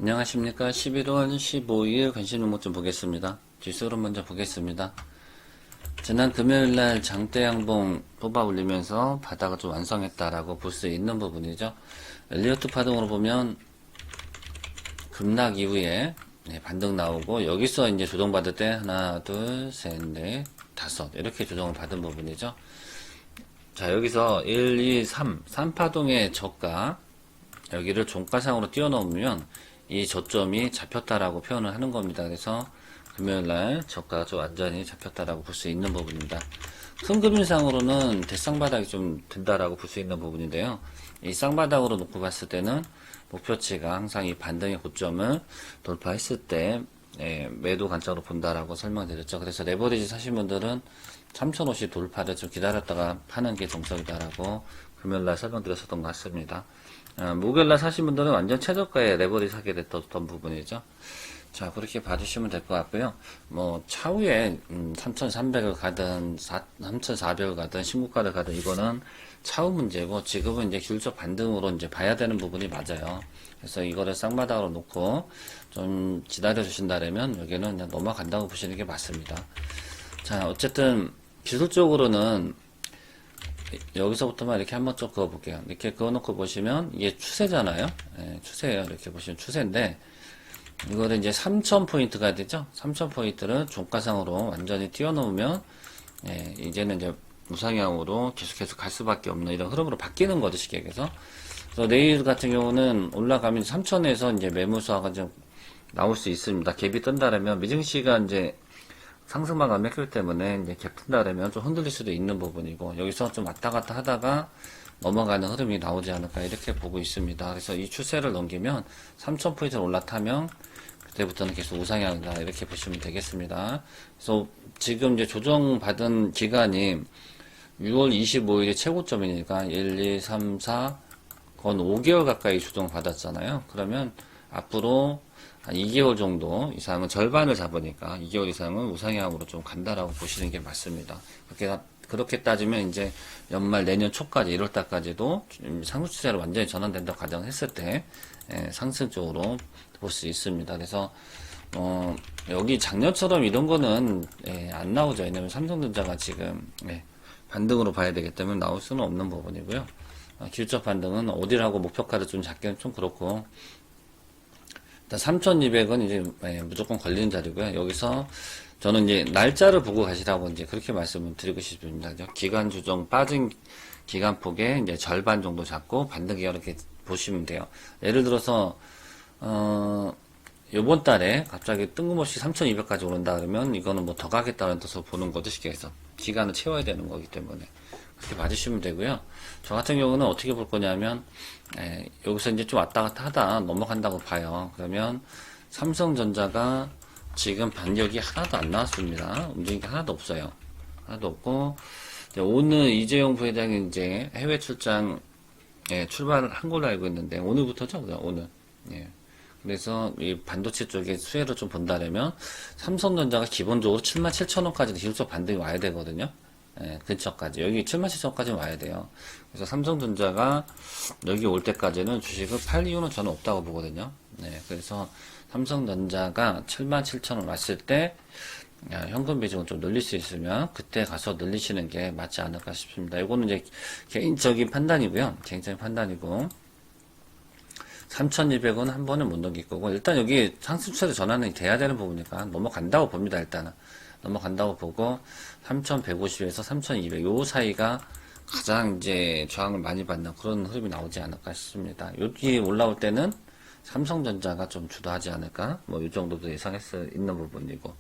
안녕하십니까. 11월 15일 관심종목 좀 보겠습니다. 지수로 먼저 보겠습니다. 지난 금요일날 장대 양봉 뽑아 올리면서 바닥을 좀 완성했다라고 볼 수 있는 부분이죠. 엘리어트 파동으로 보면 급락 이후에 반등 나오고, 여기서 이제 조정받을 때 하나, 둘, 셋, 넷, 다섯 이렇게 조정을 받은 부분이죠. 자, 여기서 1, 2, 3파동의 저가, 여기를 종가상으로 띄워놓으면 이 저점이 잡혔다라고 표현을 하는 겁니다. 그래서 금요일날 저가가 좀 완전히 잡혔다라고 볼 수 있는 부분입니다. 큰 그림상으로는 대쌍바닥이 좀 된다라고 볼 수 있는 부분인데요. 이 쌍바닥으로 놓고 봤을 때는 목표치가 항상 이 반등의 고점을 돌파했을 때 매도 관점으로 본다라고 설명드렸죠. 그래서 레버리지 사신 분들은 3050 돌파를 좀 기다렸다가 파는 게 정석이다라고 금요일날 설명드렸었던 것 같습니다. 목요일날 사신 분들은 완전 최저가에 레버리지 사게 됐던 부분이죠. 자, 그렇게 봐주시면 될 것 같고요. 뭐 차후에 3,300을 가든 3,400을 가든 신고가를 가든 이거는 차후 문제고, 지금은 이제 기술적 반등으로 이제 봐야 되는 부분이 맞아요. 그래서 이거를 쌍바닥으로 놓고 좀 기다려 주신다면 여기는 그냥 넘어간다고 보시는 게 맞습니다. 자, 어쨌든 기술적으로는 여기서부터만 이렇게 한번 쭉 그어볼게요. 이렇게 그어놓고 보시면 이게 추세잖아요. 추세예요. 이렇게 보시면 추세인데, 이거를 이제 3000포인트가 되죠. 3000포인트를 종가상으로 완전히 띄워놓으면 이제는 이제 우상향으로 계속해서 갈 수밖에 없는 이런 흐름으로 바뀌는 거죠, 시계에서. 그래서 내일 같은 경우는 올라가면 3000에서 이제 매물수화가 좀 나올 수 있습니다. 갭이 뜬다라면 미증시가 이제 상승만 안 맥혔기 때문에 이제 갭 뜬다라면 좀 흔들릴 수도 있는 부분이고, 여기서 좀 왔다 갔다 하다가 넘어가는 흐름이 나오지 않을까 이렇게 보고 있습니다. 그래서 이 추세를 넘기면 3000포인트를 올라타면 그때부터는 계속 우상향이다 이렇게 보시면 되겠습니다. 그래서 지금 이제 조정받은 기간이 6월 25일이 최고점이니까 1, 2, 3, 4 건 5개월 가까이 조정받았잖아요. 그러면 앞으로 한 2개월 정도 이상은 절반을 잡으니까 2개월 이상은 우상향으로 좀 간다라고 보시는 게 맞습니다. 그렇게 따지면 이제 연말 내년 초까지 1월달까지도 상승 추세로 완전히 전환된다고 가정했을 때 상승 쪽으로 볼 수 있습니다. 그래서 여기 작년처럼 이런 거는 안 나오죠. 왜냐면 삼성전자가 지금 반등으로 봐야 되기 때문에 나올 수는 없는 부분이고요. 기술적 반등은 어디라고 목표가를 좀 잡기는 좀 그렇고, 일단 3200은 이제 무조건 걸리는 자리고요. 여기서 저는 이제 날짜를 보고 가시라고 이제 그렇게 말씀을 드리고 싶습니다. 기간 조정 빠진 기간폭의 이제 절반 정도 잡고 반등이 이렇게 보시면 돼요. 예를 들어서 요번 달에 갑자기 뜬금없이 3200까지 오른다 그러면 이거는 뭐 더 가겠다는 뜻으로 보는 거죠, 시계에서. 기간을 채워야 되는 거기 때문에 그렇게 봐주시면 되고요. 저 같은 경우는 어떻게 볼 거냐면 여기서 이제 좀 왔다 갔다 하다 넘어간다고 봐요. 그러면 삼성전자가 지금 반격이 하나도 안 나왔습니다. 움직인 게 하나도 없어요. 하나도 없고, 오늘 이재용 부회장이 이제 해외 출장 출발을 한 걸로 알고 있는데, 오늘부터죠? 오늘. 그래서 이 반도체 쪽에 수혜를 좀 본다면 삼성전자가 기본적으로 77,000원까지도 기술적 반등이 와야 되거든요. 근처까지. 여기 77,000원까지 와야 돼요. 그래서 삼성전자가 여기 올 때까지는 주식을 팔 이유는 저는 없다고 보거든요. 그래서 삼성전자가 77,000원 왔을 때 현금 비중을 좀 늘릴 수 있으면 그때 가서 늘리시는 게 맞지 않을까 싶습니다. 이거는 이제 개인적인 판단이고요. 개인적인 판단이고, 3,200원 한 번은 못 넘길 거고, 일단 여기 상승 추세로 전환이 돼야 되는 부분이니까 넘어간다고 봅니다. 일단은 넘어간다고 보고, 3,150에서 3,200 요 사이가 가장 이제 저항을 많이 받는 그런 흐름이 나오지 않을까 싶습니다. 여기 올라올 때는 삼성전자가 좀 주도하지 않을까, 뭐 이 정도도 예상할 수 있는 부분이고,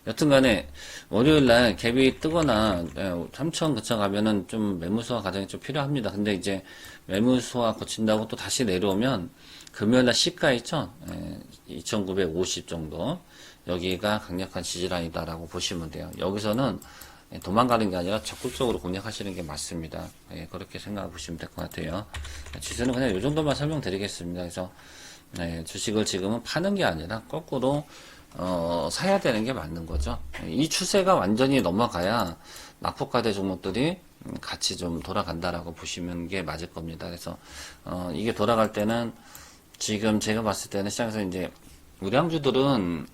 여튼간에 월요일날 갭이 뜨거나 3,000 그쳐가면은 좀 매물소화 과정이 좀 필요합니다. 근데 이제 매물소화 거친다고 또 다시 내려오면 금요일날 시가 있죠, 2,950 정도, 여기가 강력한 지지라인이다라고 보시면 돼요. 여기서는 도망가는 게 아니라 적극적으로 공략하시는 게 맞습니다. 그렇게 생각해 보시면 될 것 같아요. 지수는 그냥 이 정도만 설명드리겠습니다. 그래서 주식을 지금은 파는 게 아니라 거꾸로 사야 되는 게 맞는 거죠. 이 추세가 완전히 넘어가야 낙폭과대 종목들이 같이 좀 돌아간다라고 보시면 게 맞을 겁니다. 그래서 이게 돌아갈 때는 지금 제가 봤을 때는 시장에서 이제 우량주들은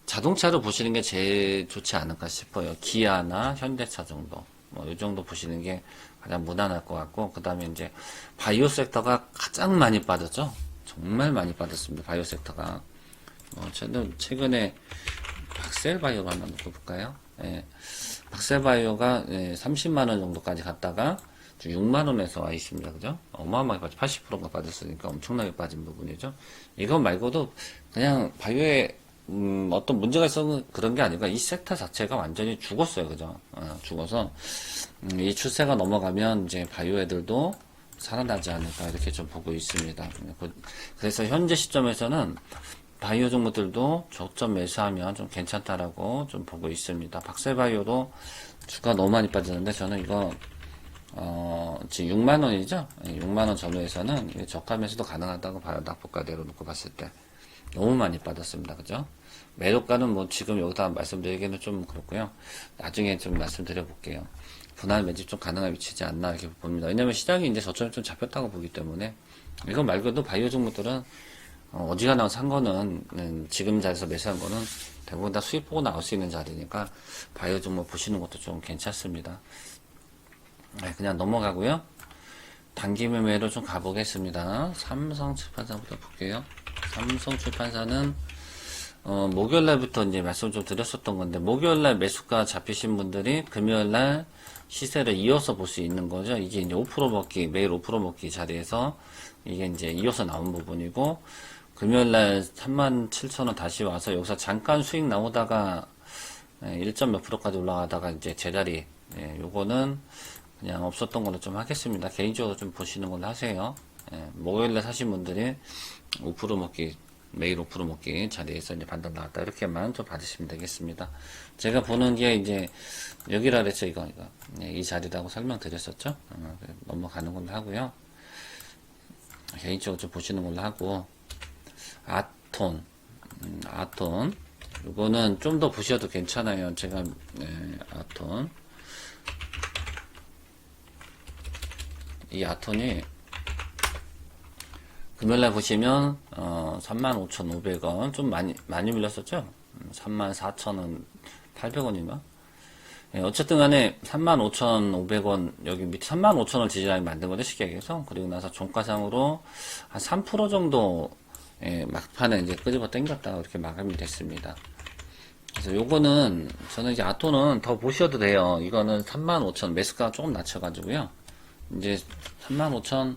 자동차로 보시는 게 제일 좋지 않을까 싶어요. 기아나 현대차 정도. 뭐, 이 정도 보시는 게 가장 무난할 것 같고, 그 다음에 이제 바이오 섹터가 가장 많이 빠졌죠? 정말 많이 빠졌습니다. 바이오 섹터가. 저는 최근에 박셀바이오 한번 놓고 볼까요? 예. 박셀바이오가 30만원 정도까지 갔다가 6만원에서 와 있습니다. 그죠? 어마어마하게 빠져 80%가 빠졌으니까 엄청나게 빠진 부분이죠. 이거 말고도 그냥 바이오에 어떤 문제가 있어서 그런 게 아니라 이 섹터 자체가 완전히 죽었어요. 그죠? 죽어서 이 추세가 넘어가면 이제 바이오 애들도 살아나지 않을까 이렇게 좀 보고 있습니다. 그래서 현재 시점에서는 바이오 종목들도 저점 매수하면 좀 괜찮다라고 좀 보고 있습니다. 박셀바이오도 주가 너무 많이 빠졌는데 저는 이거 지금 6만원이죠? 6만원 전후에서는 저가 매수도 가능하다고 봐요. 낙폭가대로 놓고 봤을 때. 너무 많이 빠졌습니다. 그죠? 매도가는 뭐 지금 여기다 말씀드리기는 좀 그렇고요. 나중에 좀 말씀드려 볼게요. 분할 매집 좀 가능한 위치지 않나 이렇게 봅니다. 왜냐면 시장이 이제 저점이 좀 잡혔다고 보기 때문에. 이거 말고도 바이오 종목들은 어지간하면 산 거는 지금 자리에서 매수한 거는 대부분 다 수익 보고 나올 수 있는 자리니까 바이오 종목 보시는 것도 좀 괜찮습니다. 그냥 넘어가고요. 단기 매매로 좀 가보겠습니다. 삼성출판사부터 볼게요. 삼성출판사는 목요일날부터 이제 말씀 좀 드렸었던 건데 목요일날 매수가 잡히신 분들이 금요일날 시세를 이어서 볼 수 있는 거죠. 이게 이제 5% 먹기 매일 5% 먹기 자리에서 이게 이제 이어서 나온 부분이고 금요일날 37,000원 다시 와서 여기서 잠깐 수익 나오다가 1점 몇 프로까지 올라가다가 이제 제자리 요거는 그냥 없었던 걸로 좀 하겠습니다. 개인적으로 좀 보시는 걸로 하세요. 목요일날 사신 분들이 5% 먹기 매일 5% 먹기 자리에서 이제 반등 나왔다 이렇게만 좀 받으시면 되겠습니다. 제가 보는 게 이제 여기라 그랬죠. 이거 이 자리라고 설명드렸었죠. 넘어가는 걸로 하고요. 개인적으로 좀 보시는 걸로 하고 아톤 이거는 좀 더 보셔도 괜찮아요. 제가 아톤 이 아톤이 금요일날 보시면 35,500원 좀 많이 밀렸었죠. 34,000원 800원인가? 어쨌든 간에 35,500원 여기 밑에 35,000원 지지라인 만든 거죠. 쉽게 얘기해서. 그리고 나서 종가상으로 한 3% 정도 막판에 이제 끄집어 당겼다가 이렇게 마감이 됐습니다. 그래서 요거는 저는 이제 아토는 더 보셔도 돼요. 이거는 35,000 매수가가 조금 낮춰가지고요. 이제 35,000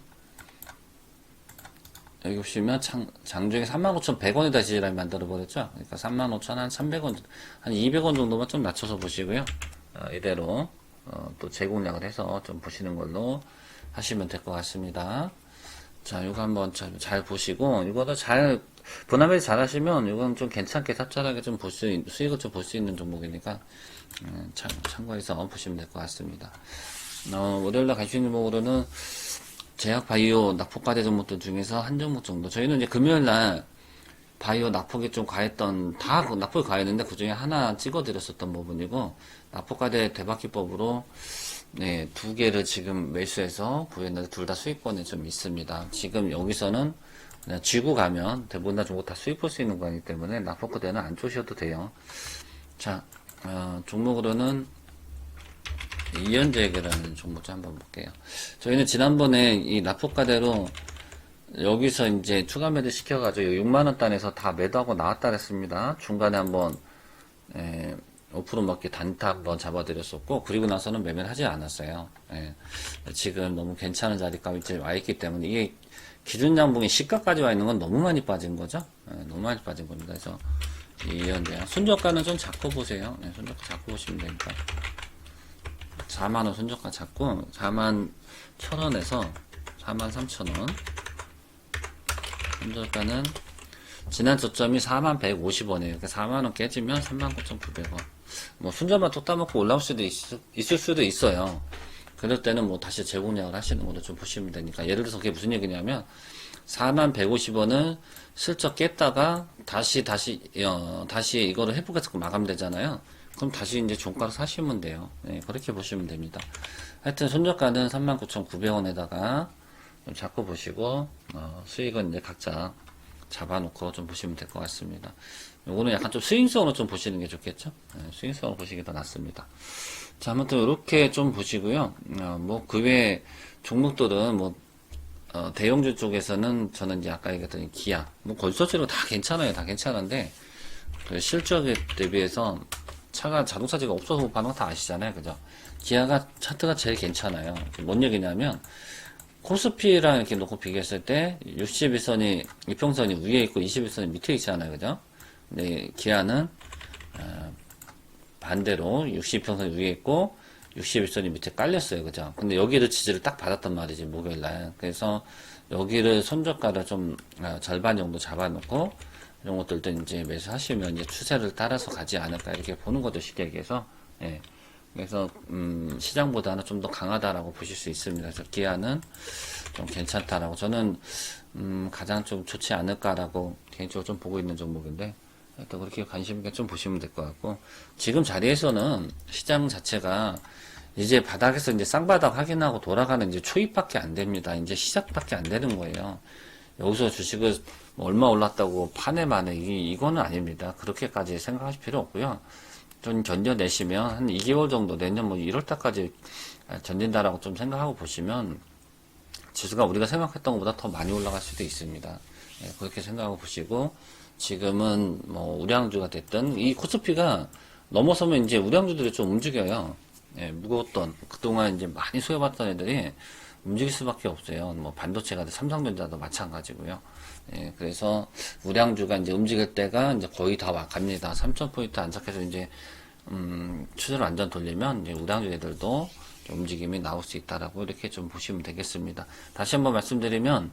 여기 보시면 장중에 35,100원에다 지지라인 만들어 버렸죠. 그러니까 35,000 한 300원 한 200원 정도만 좀 낮춰서 보시고요. 이대로 또 재공략을 해서 좀 보시는 걸로 하시면 될 것 같습니다. 자, 이거 한번 잘 보시고 이거도 잘 분할매수 잘 하시면 이건 좀 괜찮게 삽잘하게 좀 수익을 좀 볼 수 있는 종목이니까 참고해서 보시면 될 것 같습니다. 월요일날 가시는 종목으로는 제약 바이오 낙폭과대 종목들 중에서 한 종목 정도. 저희는 이제 금요일날 바이오 낙폭이 좀 과했던 다 낙폭이 과했는데 그 중에 하나 찍어드렸었던 부분이고 낙폭과대 대박기법으로 네, 두 개를 지금 매수해서 구했는데 둘 다 수익권에 좀 있습니다. 지금 여기서는 그냥 쥐고 가면 대부분 다 종목 다 수익 볼 수 있는 거기 때문에 낙폭과대는 안 쪼셔도 돼요. 자, 종목으로는 이현재계라는 종목 좀 한번 볼게요. 저희는 지난번에 이 낙폭과대로 여기서 이제 추가 매도 시켜가지고 6만원 단에서 다 매도하고 나왔다 그랬습니다. 중간에 한번 5% 먹기 단타 한번 잡아드렸었고 그리고 나서는 매매를 하지 않았어요. 지금 너무 괜찮은 자리까지 와 있기 때문에 이게 기준 양봉이 시가까지 와 있는 건 너무 많이 빠진 거죠. 너무 많이 빠진 겁니다. 그래서 이현재 손저가는 좀 잡고 보세요. 손저가 잡고 보시면 되니까 4만원 손저가 잡고 41,000원에서 43,000원 손저가는 지난 저점이 4150원이에요. 그러니까 4만원 깨지면 39,900원. 뭐 순저만 뚝 따먹고 올라올 수도 있을 수도 있어요. 그럴 때는 뭐 다시 재공략을 하시는 걸로 좀 보시면 되니까. 예를 들어서 그게 무슨 얘기냐면 4150원을 슬쩍 깼다가 다시 이거를 회복해서 마감되잖아요. 그럼 다시 이제 종가로 사시면 돼요. 네, 그렇게 보시면 됩니다. 하여튼 손저가는 39,900원에다가 좀 잡고 보시고 수익은 이제 각자 잡아놓고 좀 보시면 될 것 같습니다. 요거는 약간 좀 스윙성으로 좀 보시는 게 좋겠죠? 스윙성으로 보시기 더 낫습니다. 자, 아무튼 이렇게 좀 보시고요. 뭐 그 외 종목들은 뭐 대형주 쪽에서는 저는 이제 아까 얘기했던 기아, 뭐 골소치로 다 괜찮아요. 다 괜찮은데 그 실적에 대비해서 자동차지가 없어서 반응 다 아시잖아요. 그죠? 기아가 차트가 제일 괜찮아요. 뭔 얘기냐면 코스피랑 이렇게 놓고 비교했을 때 61선이 이평선이 위에 있고 21선이 밑에 있잖아요. 그죠? 근데 기아는 반대로 62평선이 위에 있고 61선이 밑에 깔렸어요. 그죠? 근데 여기를 지지를 딱 받았단 말이지, 목요일날. 그래서 여기를 손저가를 좀 절반 정도 잡아놓고 이런 것들도 이제 매수하시면 이제 추세를 따라서 가지 않을까 이렇게 보는 거죠, 쉽게 얘기해서. 예. 그래서 시장보다는 좀 더 강하다라고 보실 수 있습니다. 그래서 기아는 좀 괜찮다라고 저는 가장 좀 좋지 않을까라고 개인적으로 좀 보고 있는 종목인데 또 그렇게 관심 있게 좀 보시면 될 것 같고, 지금 자리에서는 시장 자체가 이제 바닥에서 이제 쌍바닥 확인하고 돌아가는 이제 초입밖에 안 됩니다. 이제 시작밖에 안 되는 거예요. 여기서 주식을 뭐 얼마 올랐다고 파네 마네 이거는 아닙니다. 그렇게까지 생각하실 필요 없고요. 좀 견뎌내시면 한 2개월 정도, 내년 뭐 1월달까지 견딘다라고 좀 생각하고 보시면 지수가 우리가 생각했던 것보다 더 많이 올라갈 수도 있습니다. 예, 그렇게 생각하고 보시고, 지금은 뭐 우량주가 됐든 이 코스피가 넘어서면 이제 우량주들이 좀 움직여요. 예, 무거웠던 그동안 이제 많이 소외받던 애들이 움직일 수밖에 없어요. 뭐 반도체가 삼성전자도 마찬가지고요. 예, 그래서 우량주가 이제 움직일 때가 이제 거의 다 갑니다. 3,000포인트 안착해서 이제 추세를 완전 돌리면 이제 우량주 애들도 움직임이 나올 수 있다라고 이렇게 좀 보시면 되겠습니다. 다시 한번 말씀드리면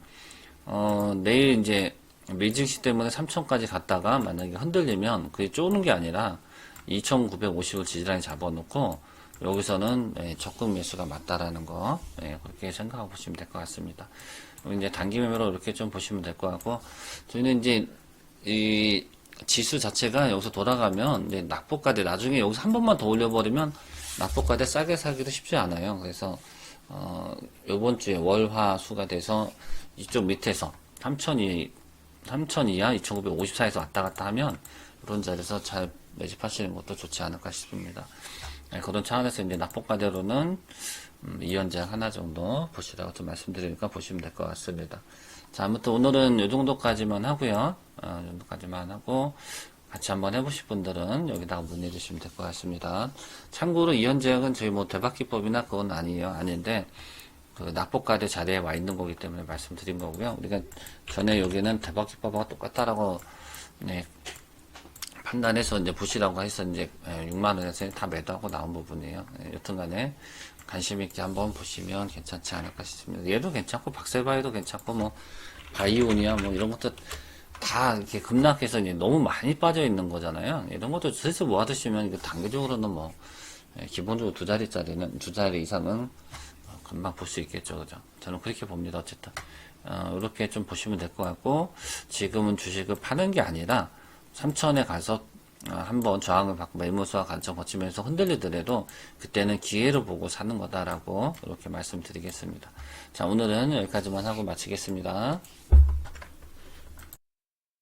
내일 이제 미증시 때문에 3,000까지 갔다가 만약에 흔들리면 그게 쪼는 게 아니라 2,950을 지지라인 잡아놓고 여기서는 적극 매수가 맞다라는 거, 그렇게 생각하고 보시면 될 것 같습니다. 이제 단기 매매로 이렇게 좀 보시면 될 것 같고, 저희는 이제 이 지수 자체가 여기서 돌아가면 이제 낙폭가대 나중에 여기서 한 번만 더 올려버리면 낙폭가대 싸게 사기도 쉽지 않아요. 그래서 요번 주에 월화수가 돼서 이쪽 밑에서 3,000 이하 2,954에서 왔다 갔다 하면 이런 자리에서 잘 매집하시는 것도 좋지 않을까 싶습니다. 그런 차원에서 이제 낙폭가대로는 이연제약 하나 정도 보시라고 좀 말씀드리니까 보시면 될 것 같습니다. 자, 아무튼 오늘은 이 정도까지만 하고요. 이 정도까지만 하고 같이 한번 해보실 분들은 여기다가 문의해 주시면 될 것 같습니다. 참고로 이연제약은 저희 뭐 대박기법이나 그건 아닌데 그 낙폭가대 자리에 와 있는 거기 때문에 말씀드린 거고요. 우리가 전에 여기는 대박기법하고 똑같다라고 판단해서 이제 보시라고 해서 이제 6만원에서 다 매도하고 나온 부분이에요. 여튼간에 관심 있게 한번 보시면 괜찮지 않을까 싶습니다. 얘도 괜찮고 박세바이도 괜찮고 뭐 바이오니아 뭐 이런 것도 다 이렇게 급락해서 이제 너무 많이 빠져 있는 거잖아요. 이런 것도 슬슬 모아두시면 이거 단기적으로는 뭐 기본적으로 두 자리 이상은 금방 볼 수 있겠죠, 그죠? 저는 그렇게 봅니다. 어쨌든 이렇게 좀 보시면 될 것 같고, 지금은 주식을 파는 게 아니라 3,000에 가서 한번 저항을 받고 매물수와 관점 거치면서 흔들리더라도 그때는 기회를 보고 사는 거다라고 이렇게 말씀드리겠습니다. 자, 오늘은 여기까지만 하고 마치겠습니다.